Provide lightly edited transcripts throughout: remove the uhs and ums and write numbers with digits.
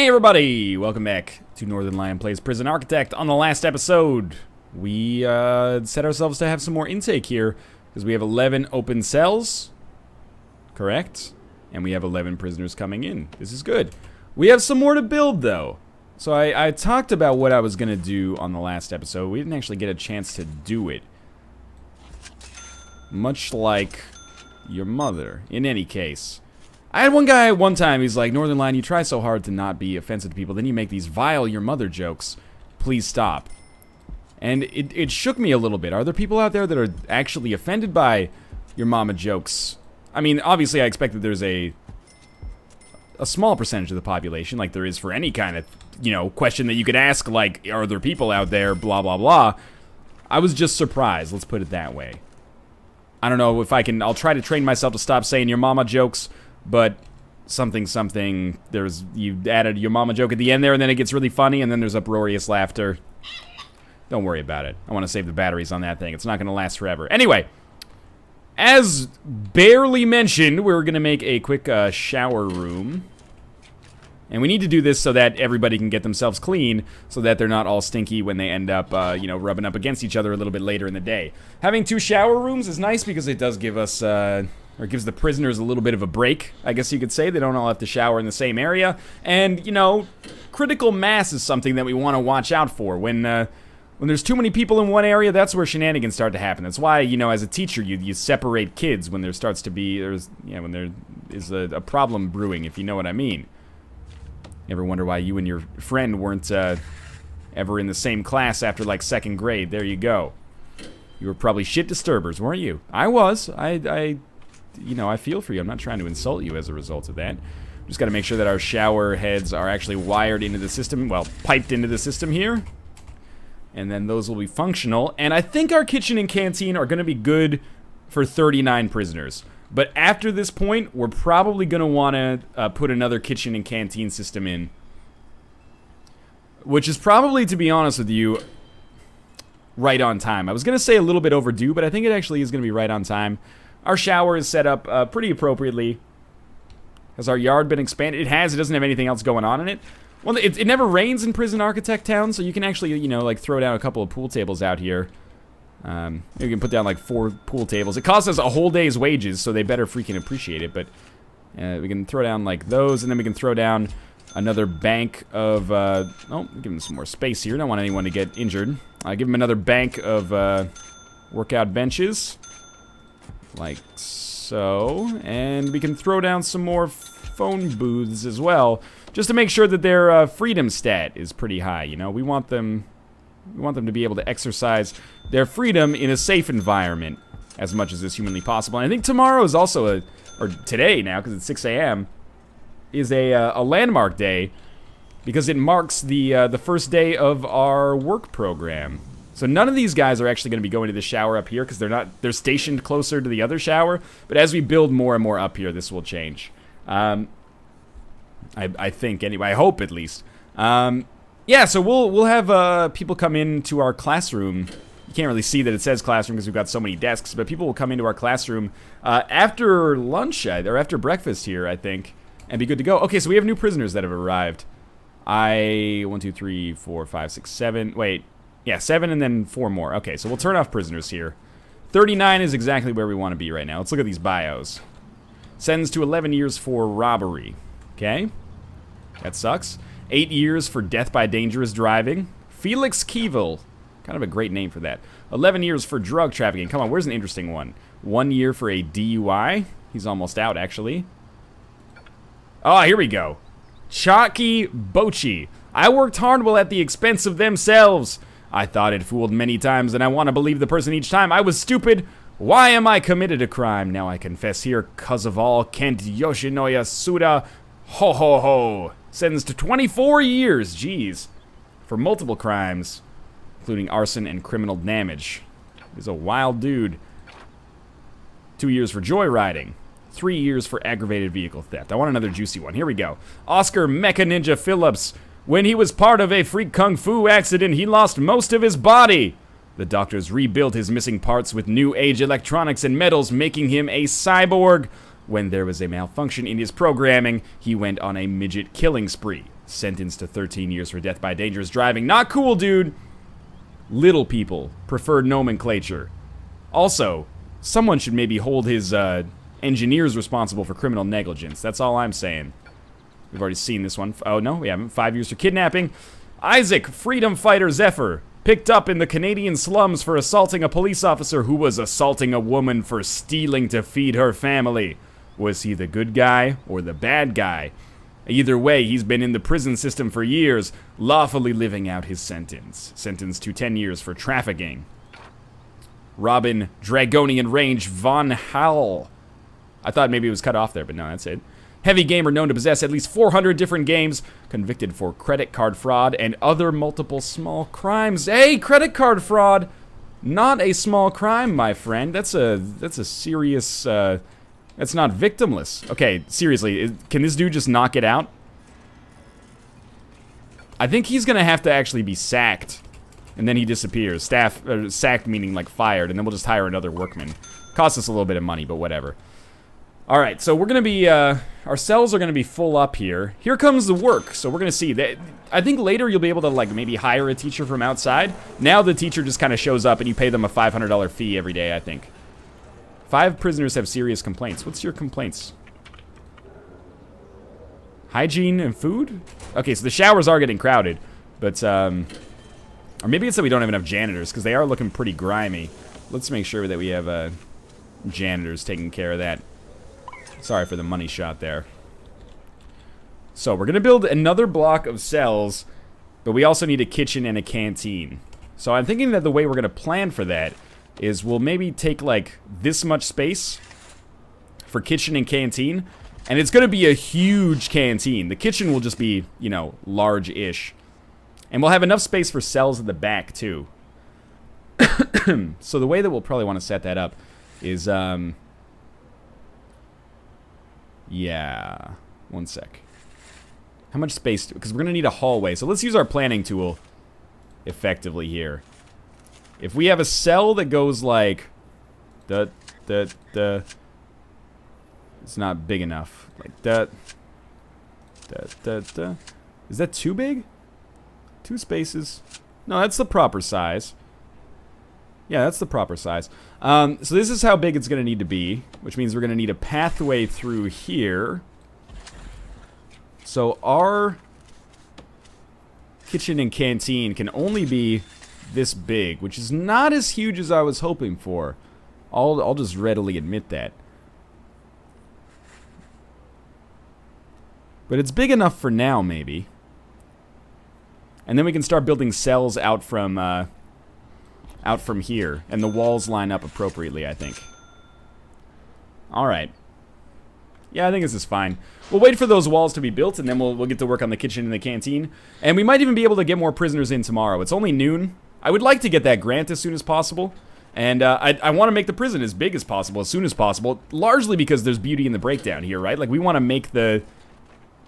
Hey everybody! Welcome back to Northernlion Plays Prison Architect. On the last episode, we set ourselves to have some more intake here, because we have 11 open cells, correct? And we have 11 prisoners coming in. This is good. We have some more to build, though. So I talked about what I was going to do on the last episode. We didn't actually get a chance to do it. Much like your mother, in any case. I had one guy one time, he's like, Northernlion, you try so hard to not be offensive to people, then you make these vile your mother jokes. Please stop. And it shook me a little bit. Are there people out there that are actually offended by your mama jokes? I mean, obviously I expect that there's a small percentage of the population, like there is for any kind of, you know, question that you could ask, like, are there people out there, blah, blah, blah. I was just surprised, let's put it that way. I don't know if I can, I'll try to train myself to stop saying your mama jokes. But something, you added your mama joke at the end there, and then it gets really funny, and then there's uproarious laughter. Don't worry about it. I want to save the batteries on that thing. It's not going to last forever. Anyway, as barely mentioned, we're going to make a quick shower room. And we need to do this so that everybody can get themselves clean, so that they're not all stinky when they end up, you know, rubbing up against each other a little bit later in the day. Having 2 shower rooms is nice because it does give us, or it gives the prisoners a little bit of a break, I guess you could say. They don't all have to shower in the same area. And, you know, critical mass is something that we want to watch out for. When there's too many people in one area, that's where shenanigans start to happen. That's why, you know, as a teacher, you separate kids when there starts to be, when there is a problem brewing, if you know what I mean. You ever wonder why you and your friend weren't ever in the same class after, like, 2nd grade? There you go. You were probably shit disturbers, weren't you? I was. You know, I feel for you. I'm not trying to insult you as a result of that. Just got to make sure that our shower heads are actually wired into the system, well, piped into the system here. And then those will be functional. And I think our kitchen and canteen are going to be good for 39 prisoners. But after this point, we're probably going to want to put another kitchen and canteen system in. Which is probably, to be honest with you, right on time. I was going to say a little bit overdue, but I think it actually is going to be right on time. Our shower is set up pretty appropriately. Has our yard been expanded? It has. It doesn't have anything else going on in it. Well, it never rains in Prison Architect Town, so you can actually, you know, like throw down a couple of pool tables out here. You can put down like 4 pool tables. It costs us a whole day's wages, so they better freaking appreciate it. But we can throw down like those, and then we can throw down another bank of, give them some more space here. Don't want anyone to get injured. Give them another bank of workout benches. Like so, and we can throw down some more phone booths as well, just to make sure that their freedom stat is pretty high. You know, we want them to be able to exercise their freedom in a safe environment as much as is humanly possible. And I think tomorrow is also or today now, because it's 6 a.m., is a landmark day because it marks the first day of our work program. So none of these guys are actually going to be going to the shower up here because they're stationed closer to the other shower. But as we build more and more up here, this will change. I think anyway. I hope at least. Yeah. So we'll have people come into our classroom. You can't really see that it says classroom because we've got so many desks. But people will come into our classroom after lunch or after breakfast here, I think, and be good to go. Okay. So we have new prisoners that have arrived. 1, 2, 3, 4, 5, 6, 7. Wait. Yeah, 7 and then 4 more. Okay, so we'll turn off prisoners here. 39 is exactly where we want to be right now. Let's look at these bios. Sentenced to 11 years for robbery. Okay. That sucks. 8 years for death by dangerous driving. Felix Keevil. Kind of a great name for that. 11 years for drug trafficking. Come on, where's an interesting one? 1 year for a DUI. He's almost out, actually. Oh, here we go. Chalky Bochi. I worked hard while at the expense of themselves. I thought it fooled many times, and I want to believe the person each time. I was stupid. Why am I committed a crime? Now I confess here, cuz of all, Kent Yoshinoya Suda, ho ho ho. Sentenced to 24 years, jeez, for multiple crimes, including arson and criminal damage. He's a wild dude. 2 years for joyriding. 3 years for aggravated vehicle theft. I want another juicy one. Here we go. Oscar Mecha Ninja Phillips. When he was part of a freak kung fu accident, he lost most of his body. The doctors rebuilt his missing parts with new age electronics and metals, making him a cyborg. When there was a malfunction in his programming, he went on a midget killing spree. Sentenced to 13 years for death by dangerous driving. Not cool, dude. Little people. Preferred nomenclature. Also, someone should maybe hold his engineers responsible for criminal negligence. That's all I'm saying. We've already seen this one. Oh, no, we haven't. 5 years for kidnapping. Isaac, freedom fighter Zephyr, picked up in the Canadian slums for assaulting a police officer who was assaulting a woman for stealing to feed her family. Was he the good guy or the bad guy? Either way, he's been in the prison system for years, lawfully living out his sentence. Sentenced to 10 years for trafficking. Robin, Dragonian Range, Von Howell. I thought maybe it was cut off there, but no, that's it. Heavy gamer known to possess at least 400 different games, convicted for credit card fraud and other multiple small crimes. Hey, credit card fraud! Not a small crime, my friend. That's a serious, that's not victimless. Okay, seriously, can this dude just knock it out? I think he's gonna have to actually be sacked. And then he disappears. Sacked meaning like fired, and then we'll just hire another workman. Costs us a little bit of money, but whatever. Alright, so we're gonna be, our cells are gonna be full up here. Here comes the work, so we're gonna see that. I think later you'll be able to, like, maybe hire a teacher from outside. Now the teacher just kind of shows up and you pay them a $500 fee every day, I think. 5 prisoners have serious complaints. What's your complaints? Hygiene and food? Okay, so the showers are getting crowded, but, or maybe it's that we don't have enough janitors, because they are looking pretty grimy. Let's make sure that we have, janitors taking care of that. Sorry for the money shot there. So, we're gonna build another block of cells, but we also need a kitchen and a canteen. So, I'm thinking that the way we're gonna plan for that is we'll maybe take, like, this much space for kitchen and canteen, and it's gonna be a huge canteen. The kitchen will just be, you know, large-ish. And we'll have enough space for cells at the back, too. So, the way that we'll probably want to set that up is, yeah, one sec. How much space? Because we're going to need a hallway. So let's use our planning tool effectively here. If we have a cell that goes like... It's not big enough. Like that. Is that too big? 2 spaces. No, that's the proper size. Yeah, that's the proper size. So this is how big it's going to need to be, which means we're going to need a pathway through here. So our kitchen and canteen can only be this big, which is not as huge as I was hoping for. I'll just readily admit that. But it's big enough for now, maybe. And then we can start building cells out from here, and the walls line up appropriately, I think. Alright. Yeah, I think this is fine. We'll wait for those walls to be built, and then we'll get to work on the kitchen and the canteen. And we might even be able to get more prisoners in tomorrow. It's only noon. I would like to get that grant as soon as possible. And I want to make the prison as big as possible, as soon as possible. Largely because there's beauty in the breakdown here, right? Like, we want to make the...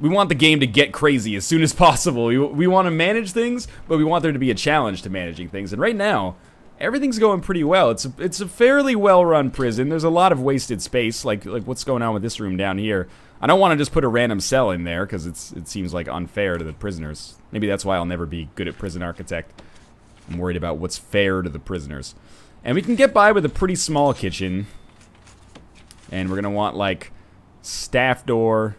We want the game to get crazy as soon as possible. We want to manage things, but we want there to be a challenge to managing things. And right now... everything's going pretty well. It's a fairly well-run prison. There's a lot of wasted space, like what's going on with this room down here. I don't want to just put a random cell in there, because it seems like unfair to the prisoners. Maybe that's why I'll never be good at prison architect. I'm worried about what's fair to the prisoners. And we can get by with a pretty small kitchen. And we're going to want, like, staff door,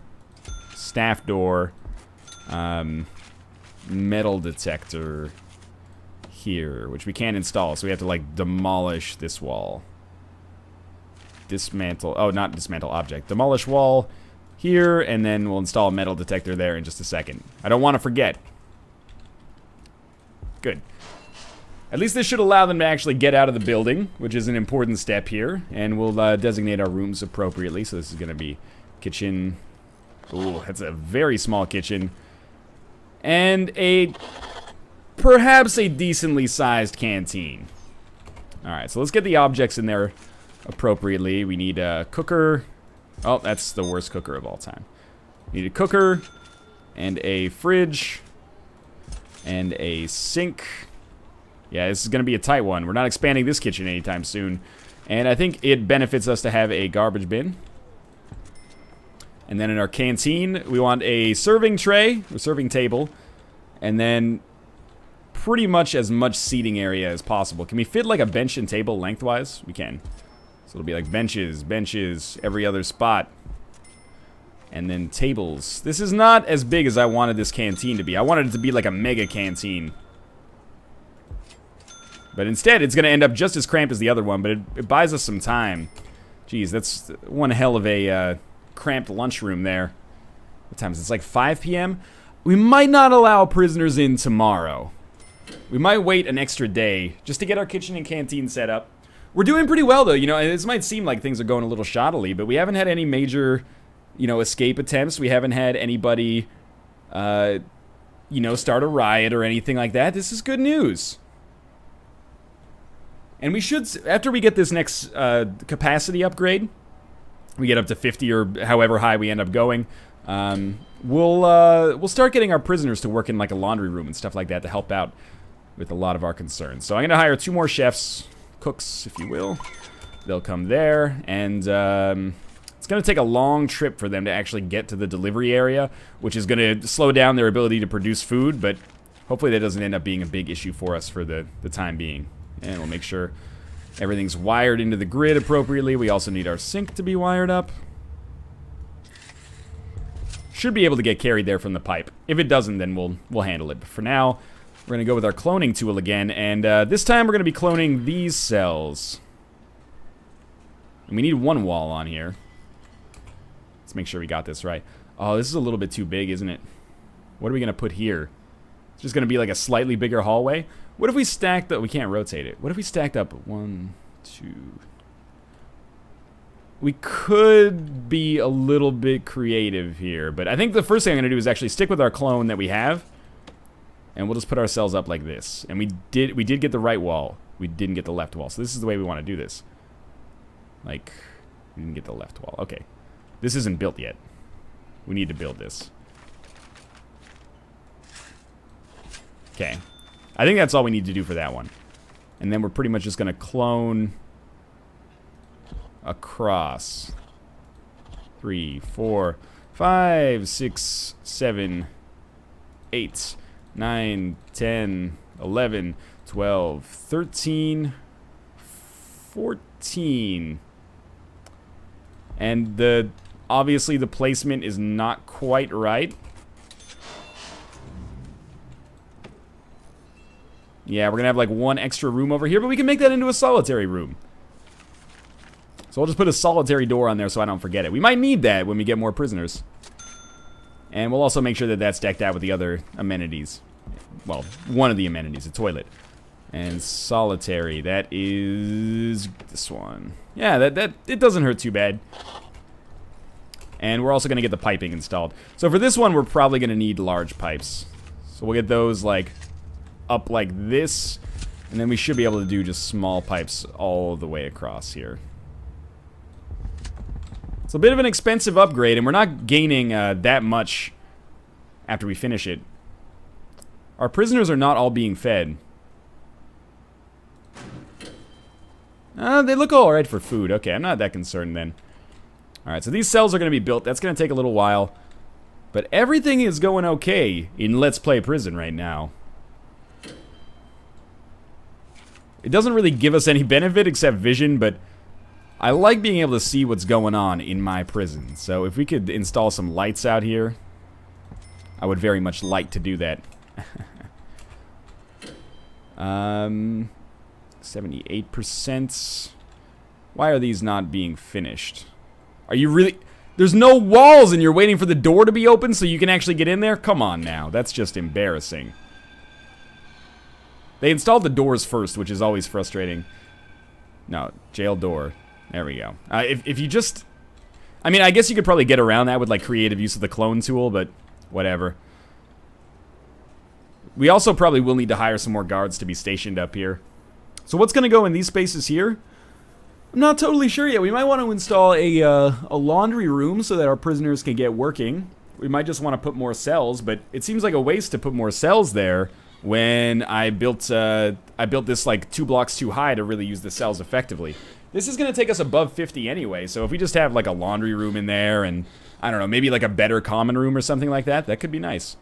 metal detector... here, which we can't install, so we have to, like, demolish this wall. Dismantle, oh, not dismantle object. Demolish wall here, and then we'll install a metal detector there in just a second. I don't want to forget. Good. At least this should allow them to actually get out of the building, which is an important step here, and we'll designate our rooms appropriately. So this is going to be kitchen. Ooh, that's a very small kitchen. And perhaps a decently sized canteen. Alright, so let's get the objects in there appropriately. We need a cooker. Oh, that's the worst cooker of all time. We need a cooker, and a fridge, and a sink. Yeah, this is going to be a tight one. We're not expanding this kitchen anytime soon. And I think it benefits us to have a garbage bin. And then in our canteen, we want a serving tray, or serving table. And then pretty much as much seating area as possible. Can we fit like a bench and table lengthwise? We can. So it'll be like benches, every other spot. And then tables. This is not as big as I wanted this canteen to be. I wanted it to be like a mega canteen. But instead, it's going to end up just as cramped as the other one, but it buys us some time. Jeez, that's one hell of a cramped lunchroom there. What time is it? It's like 5 p.m.? We might not allow prisoners in tomorrow. We might wait an extra day just to get our kitchen and canteen set up. We're doing pretty well, though. You know, this might seem like things are going a little shoddily, but we haven't had any major, you know, escape attempts. We haven't had anybody, you know, start a riot or anything like that. This is good news. And we should, after we get this next capacity upgrade, we get up to 50 or however high we end up going, we'll start getting our prisoners to work in like a laundry room and stuff like that to help out with a lot of our concerns. So I'm going to hire 2 more chefs, cooks, if you will. They'll come there, and it's going to take a long trip for them to actually get to the delivery area, which is going to slow down their ability to produce food, but hopefully that doesn't end up being a big issue for us for the time being. And we'll make sure everything's wired into the grid appropriately. We also need our sink to be wired up. Should be able to get carried there from the pipe. If it doesn't, then we'll handle it. But for now, we're going to go with our cloning tool again. And this time we're going to be cloning these cells. And we need 1 wall on here. Let's make sure we got this right. Oh, this is a little bit too big, isn't it? What are we going to put here? It's just going to be like a slightly bigger hallway. What if we stacked up? We can't rotate it. What if we stacked up 1, 2... We could be a little bit creative here, but I think the first thing I'm going to do is actually stick with our clone that we have, and we'll just put our cells up like this. And we did get the right wall. We didn't get the left wall, so this is the way we want to do this. Like, we didn't get the left wall. Okay. This isn't built yet. We need to build this. Okay. I think that's all we need to do for that one. And then we're pretty much just going to clone across 3, 4, 5, 6, 7, 8, 9, 10, 11, 12, 13, 14. And obviously the placement is not quite right. Yeah, we're gonna have like 1 extra room over here, but we can make that into a solitary room. So I'll just put a solitary door on there so I don't forget it. We might need that when we get more prisoners. And we'll also make sure that that's decked out with the other amenities. Well, one of the amenities, a toilet. And solitary, that is this one. Yeah, that it doesn't hurt too bad. And we're also going to get the piping installed. So for this one, we're probably going to need large pipes. So we'll get those like up like this. And then we should be able to do just small pipes all the way across here. It's a bit of an expensive upgrade, and we're not gaining that much after we finish it. Our prisoners are not all being fed. They look alright for food. Okay, I'm not that concerned then. Alright, so these cells are going to be built. That's going to take a little while. But everything is going okay in Let's Play Prison right now. It doesn't really give us any benefit except vision, but I like being able to see what's going on in my prison. So if we could install some lights out here, I would very much like to do that. 78%. Why are these not being finished? Are you really... There's no walls and you're waiting for the door to be open so you can actually get in there? Come on now. That's just embarrassing. They installed the doors first, which is always frustrating. No, jail door. There we go. If you just... I mean, I guess you could probably get around that with, like, creative use of the clone tool, but whatever. We also probably will need to hire some more guards to be stationed up here. So what's going to go in these spaces here? I'm not totally sure yet. We might want to install a laundry room so that our prisoners can get working. We might just want to put more cells, but it seems like a waste to put more cells there when I built this like 2 blocks too high to really use the cells effectively. This is going to take us above 50 anyway, so if we just have like a laundry room in there and, I don't know, maybe like a better common room or something like that, that could be nice.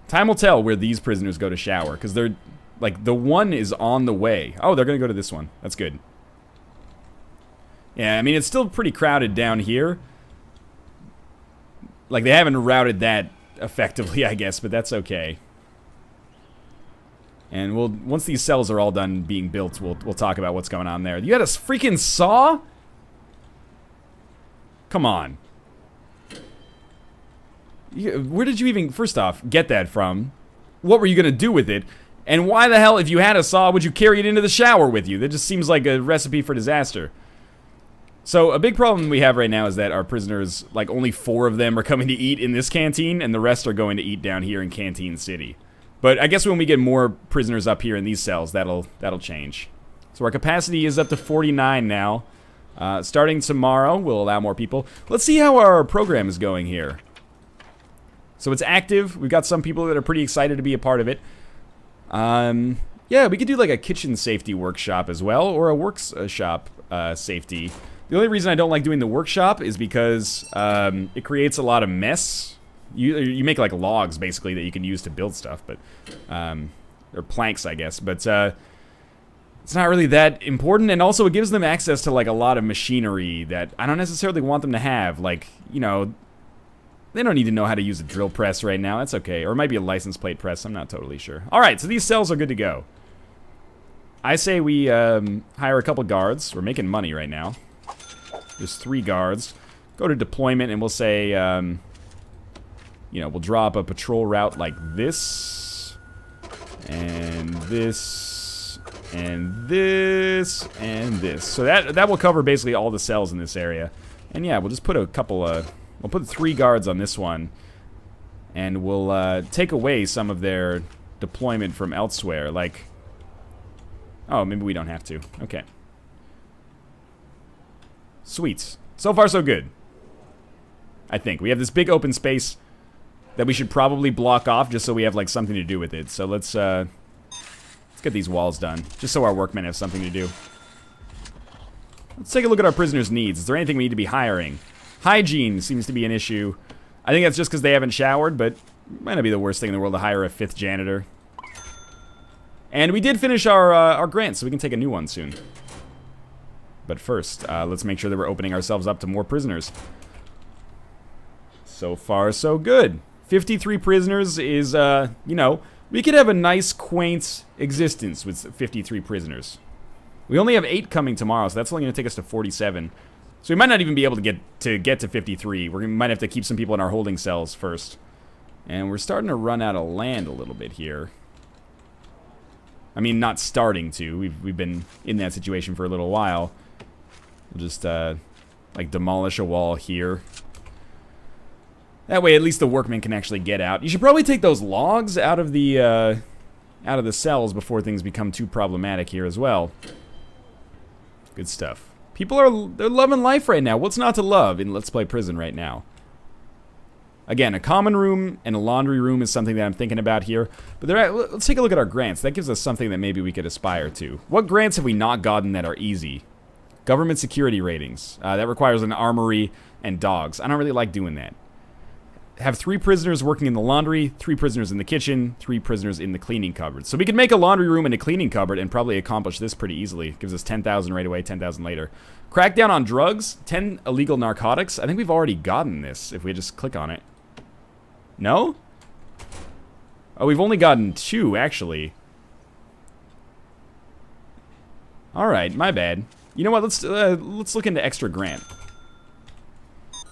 Time will tell where these prisoners go to shower, because they're, like, the one is on the way. Oh, they're going to go to this one. That's good. Yeah, I mean, it's still pretty crowded down here. Like, they haven't routed that effectively, I guess, but that's okay. And once these cells are all done being built, we'll talk about what's going on there. You had a freaking saw? Come on. Where did you even, first off, get that from? What were you going to do with it? And why the hell, if you had a saw, would you carry it into the shower with you? That just seems like a recipe for disaster. So, a big problem we have right now is that our prisoners, like, only 4 of them are coming to eat in this canteen, and the rest are going to eat down here in Canteen City. But I guess when we get more prisoners up here in these cells, that'll change. So our capacity is up to 49 now. Starting tomorrow, we'll allow more people. Let's see how our program is going here. So it's active. We've got some people that are pretty excited to be a part of it. Yeah, we could do like a kitchen safety workshop as well, or a workshop safety. The only reason I don't like doing the workshop is because it creates a lot of mess. You make like logs basically that you can use to build stuff, but or planks, I guess. But it's not really that important, and also it gives them access to like a lot of machinery that I don't necessarily want them to have. Like, you know, they don't need to know how to use a drill press right now. That's okay, or it might be a license plate press. I'm not totally sure. All right, so these cells are good to go. I say we hire a couple guards. We're making money right now. There's 3 guards. Go to deployment, and we'll say, you know, we'll draw up a patrol route like this, and this, and this, and this. So that will cover basically all the cells in this area. And yeah, we'll just put a couple we'll put 3 guards on this one, and we'll take away some of their deployment from elsewhere. Like, oh, maybe we don't have to. Okay. Sweet. So far, so good. I think. We have this big open space that we should probably block off just so we have, like, something to do with it. So let's get these walls done, just so our workmen have something to do. Let's take a look at our prisoners' needs. Is there anything we need to be hiring? Hygiene seems to be an issue. I think that's just because they haven't showered, but it might not be the worst thing in the world to hire a 5th janitor. And we did finish our grant, so we can take a new one soon. But first, let's make sure that we're opening ourselves up to more prisoners. So far, so good. 53 prisoners is, you know, we could have a nice, quaint existence with 53 prisoners. We only have 8 coming tomorrow, so that's only going to take us to 47. So we might not even be able to get to 53. We might have to keep some people in our holding cells first. And we're starting to run out of land a little bit here. I mean, not starting to. We've been in that situation for a little while. We'll just, like, demolish a wall here. That way, at least the workmen can actually get out. You should probably take those logs out of the cells before things become too problematic here as well. Good stuff. They're loving life right now. What's not to love in Let's Play Prison right now? Again, a common room and a laundry room is something that I'm thinking about here. But let's take a look at our grants. That gives us something that maybe we could aspire to. What grants have we not gotten that are easy? Government security ratings. That requires an armory and dogs. I don't really like doing that. Have 3 prisoners working in the laundry, 3 prisoners in the kitchen, 3 prisoners in the cleaning cupboard. So we can make a laundry room and a cleaning cupboard and probably accomplish this pretty easily. Gives us 10,000 right away, 10,000 later. Crackdown on drugs, 10 illegal narcotics. I think we've already gotten this if we just click on it. No? Oh, we've only gotten 2, actually. Alright, my bad. You know what, let's look into extra grant.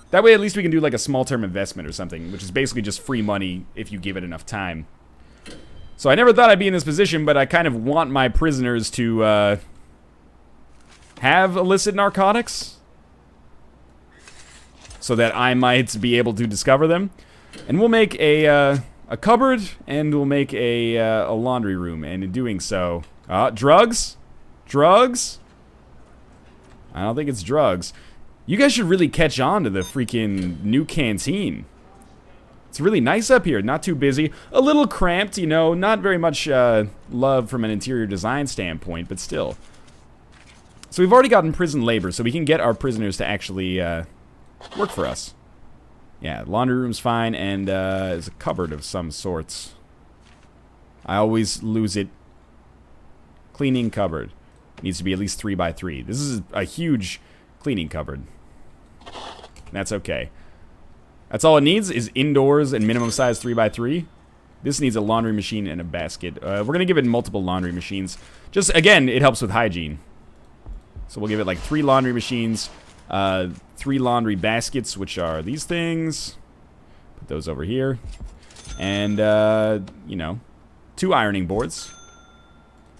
That way at least we can do like a small-term investment or something, which is basically just free money if you give it enough time. So I never thought I'd be in this position, but I kind of want my prisoners to have illicit narcotics so that I might be able to discover them. And we'll make a cupboard, and we'll make a laundry room, and in doing so... drugs? Drugs? I don't think it's drugs. You guys should really catch on to the freaking new canteen. It's really nice up here, not too busy. A little cramped, you know, not very much love from an interior design standpoint, but still. So we've already gotten prison labor, so we can get our prisoners to actually work for us. Yeah, laundry room's fine, and there's a cupboard of some sorts. I always lose it. Cleaning cupboard. Needs to be at least 3 by 3. This is a huge cleaning cupboard. That's okay. That's all it needs is indoors and minimum size 3 by 3. This needs a laundry machine and a basket. We're going to give it multiple laundry machines. Just, again, it helps with hygiene. So we'll give it like 3 laundry machines, 3 laundry baskets, which are these things. Put those over here. And, you know, 2 ironing boards.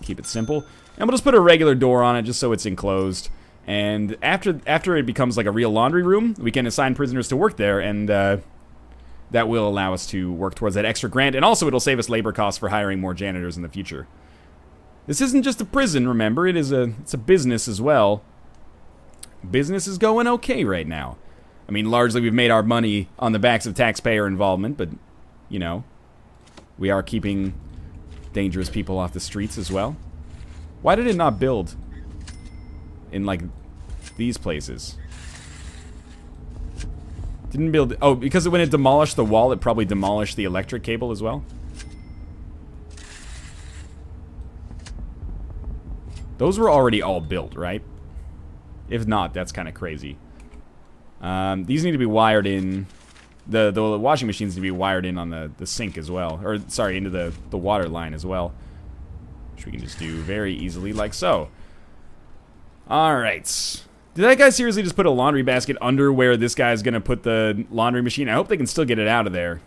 Keep it simple. And we'll just put a regular door on it just so it's enclosed. And after it becomes like a real laundry room, we can assign prisoners to work there, and that will allow us to work towards that extra grant. And also it'll save us labor costs for hiring more janitors in the future. This isn't just a prison, remember. It's a business as well. Business is going okay right now. I mean, largely we've made our money on the backs of taxpayer involvement, but, you know, we are keeping dangerous people off the streets as well. Why did it not build in, like, these places? Didn't build... Oh, because when it demolished the wall, it probably demolished the electric cable as well? Those were already all built, right? If not, that's kind of crazy. These need to be wired in... The washing machines need to be wired in on the sink as well. Or, sorry, into the water line as well. Which we can just do very easily, like so. Alright. Did that guy seriously just put a laundry basket under where this guy's gonna put the laundry machine? I hope they can still get it out of there.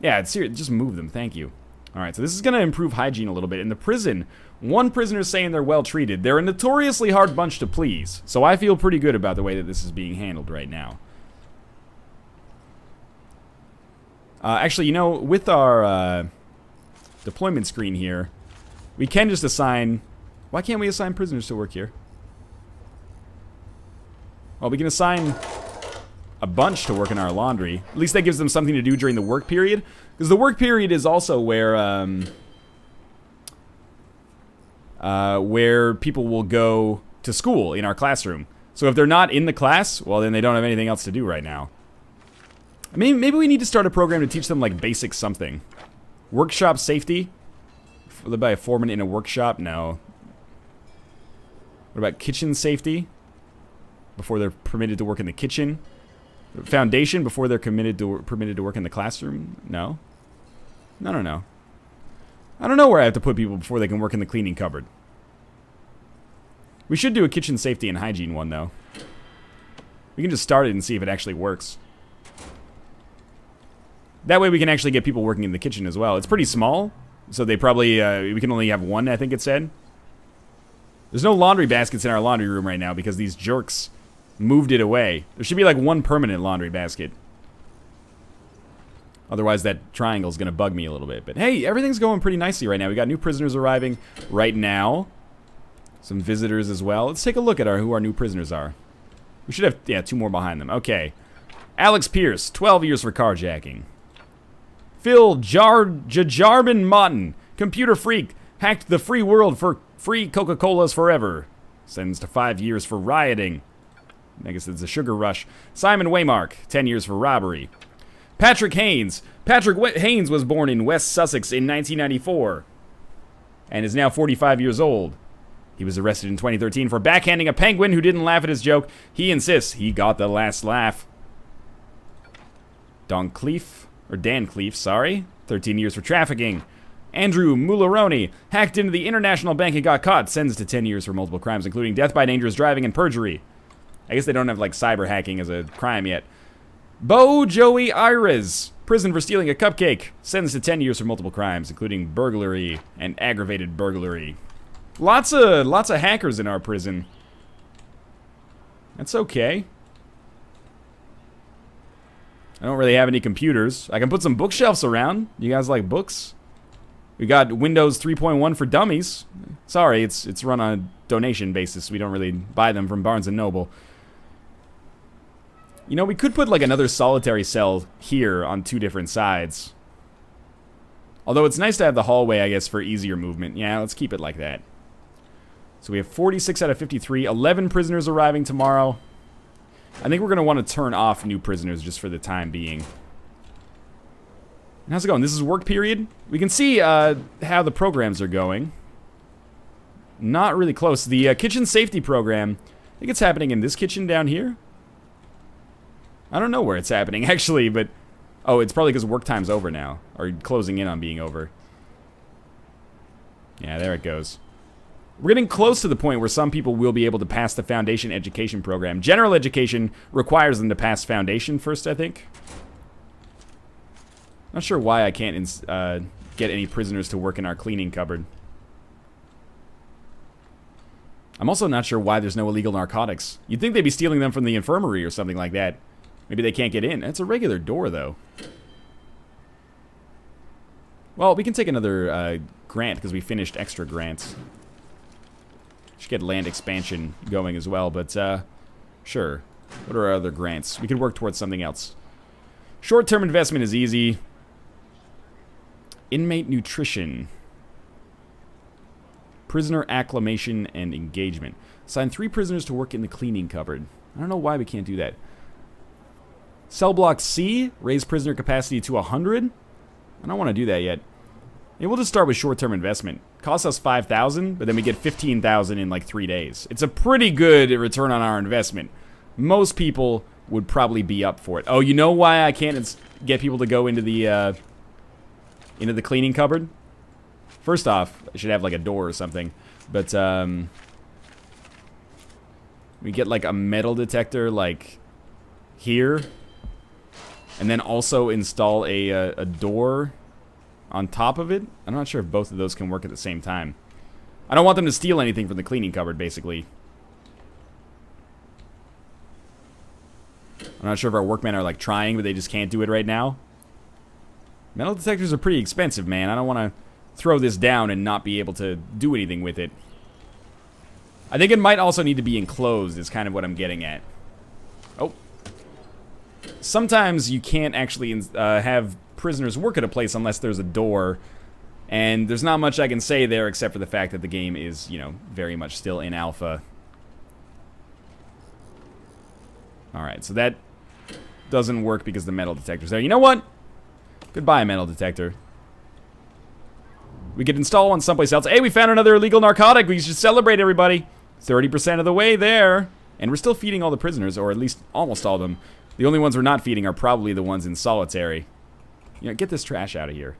Yeah, it's serious. Just move them, thank you. Alright, so this is gonna improve hygiene a little bit. In the prison, one prisoner's saying they're well treated. They're a notoriously hard bunch to please. So I feel pretty good about the way that this is being handled right now. Actually, you know, with our deployment screen here, we can just assign... Why can't we assign prisoners to work here? Well, we can assign a bunch to work in our laundry. At least that gives them something to do during the work period. Because the work period is also where people will go to school in our classroom. So if they're not in the class, well, then they don't have anything else to do right now. I mean, maybe we need to start a program to teach them, like, basic something. Workshop safety? Led by a foreman in a workshop? No. What about kitchen safety? Before they're permitted to work in the kitchen? Foundation before they're permitted to work in the classroom? No. No. I don't know where I have to put people before they can work in the cleaning cupboard. We should do a kitchen safety and hygiene one, though. We can just start it and see if it actually works. That way we can actually get people working in the kitchen as well. It's pretty small, so they probably, we can only have 1, I think it said. There's no laundry baskets in our laundry room right now because these jerks moved it away. There should be like 1 permanent laundry basket. Otherwise that triangle's gonna bug me a little bit. But hey, everything's going pretty nicely right now. We got new prisoners arriving right now. Some visitors as well. Let's take a look at who our new prisoners are. We should have, yeah, 2 more behind them. Okay. Alex Pierce, 12 years for carjacking. Phil Jarbin Motton, computer freak, hacked the free world for free Coca-Colas forever. Sentenced to 5 years for rioting. I guess it's a sugar rush. Simon Waymark, 10 years for robbery. Patrick Haynes. Haynes was born in West Sussex in 1994 and is now 45 years old. He was arrested in 2013 for backhanding a penguin who didn't laugh at his joke. He insists he got the last laugh. Dan Cleef, sorry. 13 years for trafficking. Andrew Mularoni hacked into the international bank and got caught. Sentenced to 10 years for multiple crimes, including death by dangerous driving and perjury. I guess they don't have, like, cyber hacking as a crime yet. Bo Joey Ires, prison for stealing a cupcake. Sentenced to 10 years for multiple crimes, including burglary and aggravated burglary. Lots of hackers in our prison. That's okay. I don't really have any computers. I can put some bookshelves around. You guys like books? We got Windows 3.1 for dummies. Sorry, it's run on a donation basis. We don't really buy them from Barnes & Noble. You know, we could put like another solitary cell here on 2 different sides. Although it's nice to have the hallway, I guess, for easier movement. Yeah, let's keep it like that. So we have 46 out of 53. 11 prisoners arriving tomorrow. I think we're going to want to turn off new prisoners just for the time being. And how's it going? This is work period. We can see how the programs are going. Not really close. The kitchen safety program, I think it's happening in this kitchen down here. I don't know where it's happening, actually, but... Oh, it's probably because work time's over now. Or closing in on being over. Yeah, there it goes. We're getting close to the point where some people will be able to pass the foundation education program. General education requires them to pass foundation first, I think. Not sure why I can't get any prisoners to work in our cleaning cupboard. I'm also not sure why there's no illegal narcotics. You'd think they'd be stealing them from the infirmary or something like that. Maybe they can't get in. That's a regular door, though. Well, we can take another grant because we finished extra grants. Should get land expansion going as well, but sure. What are our other grants? We could work towards something else. Short-term investment is easy. Inmate nutrition. Prisoner acclimation and engagement. Assign 3 prisoners to work in the cleaning cupboard. I don't know why we can't do that. Cell block C, raise prisoner capacity to 100. I don't want to do that yet. Maybe we'll just start with short-term investment. Costs us 5,000, but then we get 15,000 in like 3 days. It's a pretty good return on our investment. Most people would probably be up for it. Oh, you know why I can't get people to go into the cleaning cupboard? First off, I should have like a door or something. But we get like a metal detector like here. And then also install a door on top of it. I'm not sure if both of those can work at the same time. I don't want them to steal anything from the cleaning cupboard, basically. I'm not sure if our workmen are like trying, but they just can't do it right now. Metal detectors are pretty expensive, man. I don't want to throw this down and not be able to do anything with it. I think it might also need to be enclosed, is kind of what I'm getting at. Oh. Sometimes you can't actually have prisoners work at a place unless there's a door. And there's not much I can say there except for the fact that the game is, you know, very much still in alpha. Alright, so that doesn't work because the metal detector's there. You know what? Goodbye, metal detector. We could install one someplace else. Hey, we found another illegal narcotic. We should celebrate, everybody. 30% of the way there. And we're still feeding all the prisoners, or at least almost all of them. The only ones we're not feeding are probably the ones in solitary. You know, get this trash out of here.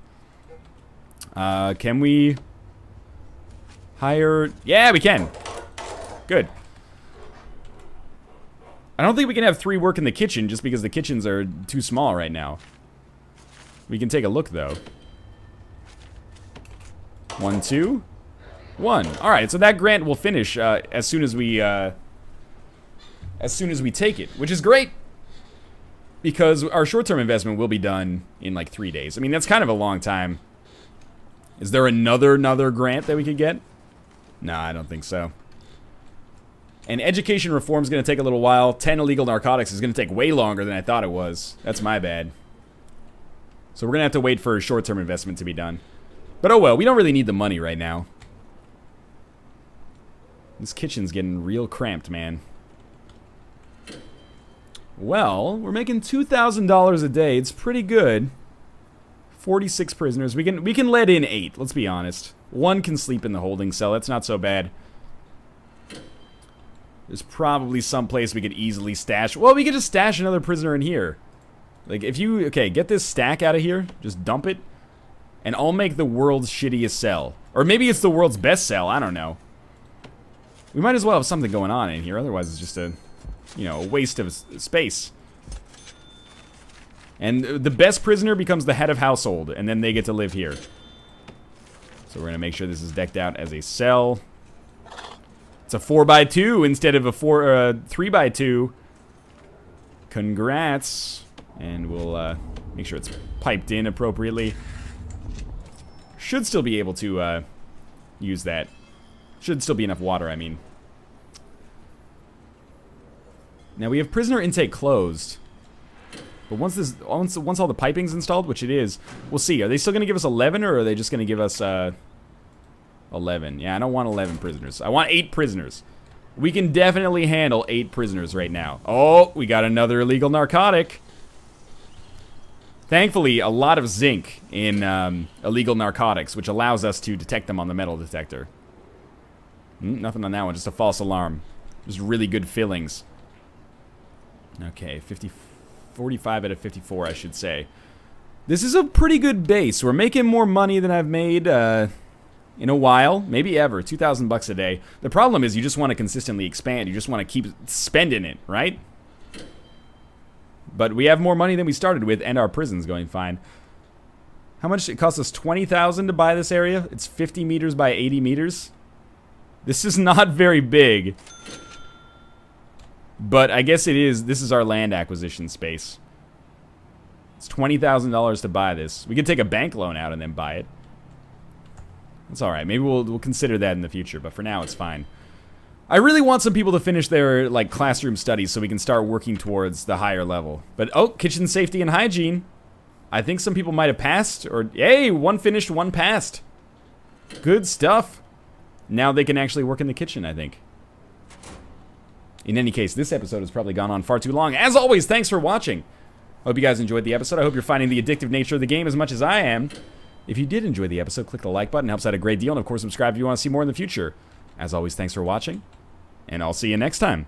Can we hire... Yeah, we can. Good. I don't think we can have 3 work in the kitchen just because the kitchens are too small right now. We can take a look, though. 1, 2, 1. Alright, so that grant will finish as soon as we take it, which is great. Because our short-term investment will be done in like 3 days. I mean, that's kind of a long time. Is there another grant that we could get? No, I don't think so. And education reform is going to take a little while. 10 illegal narcotics is going to take way longer than I thought it was. That's my bad. So we're going to have to wait for a short-term investment to be done. But oh well, we don't really need the money right now. This kitchen's getting real cramped, man. Well, we're making $2,000 a day. It's pretty good. 46 prisoners. We can let in 8, let's be honest. 1 can sleep in the holding cell. That's not so bad. There's probably some place we could easily stash. Well, we could just stash another prisoner in here. Like, if you... Okay, get this stack out of here. Just dump it. And I'll make the world's shittiest cell. Or maybe it's the world's best cell. I don't know. We might as well have something going on in here. Otherwise, it's just a... You know, a waste of space. And the best prisoner becomes the head of household. And then they get to live here. So we're going to make sure this is decked out as a cell. It's a 4x2 instead of a 3x2. Congrats. And we'll make sure it's piped in appropriately. Should still be able to use that. Should still be enough water, I mean. Now we have prisoner intake closed. But once all the piping's installed, which it is, we'll see. Are they still going to give us 11 or are they just going to give us... Oh, 11. Yeah, I don't want 11 prisoners. I want 8 prisoners. We can definitely handle 8 prisoners right now. Oh, we got another illegal narcotic. Thankfully, a lot of zinc in illegal narcotics, which allows us to detect them on the metal detector. Nothing on that one, just a false alarm. Just really good fillings. Okay, 45 out of 54, I should say. This is a pretty good base. We're making more money than I've made in a while, maybe ever. 2,000 bucks a day. The problem is you just want to consistently expand. You just want to keep spending it, right? But we have more money than we started with, and our prison's going fine. How much? It costs us 20,000 to buy this area. It's 50 meters by 80 meters. This is not very big. But I guess it is. This is our land acquisition space. It's $20,000 to buy this. We could take a bank loan out and then buy it. That's alright. Maybe we'll consider that in the future, but for now it's fine. I really want some people to finish their like classroom studies so we can start working towards the higher level. But oh, kitchen safety and hygiene. I think some people might have passed, or hey, one finished, one passed. Good stuff. Now they can actually work in the kitchen, I think. In any case, this episode has probably gone on far too long. As always, thanks for watching. Hope you guys enjoyed the episode. I hope you're finding the addictive nature of the game as much as I am. If you did enjoy the episode, click the like button. It helps out a great deal. And of course, subscribe if you want to see more in the future. As always, thanks for watching. And I'll see you next time.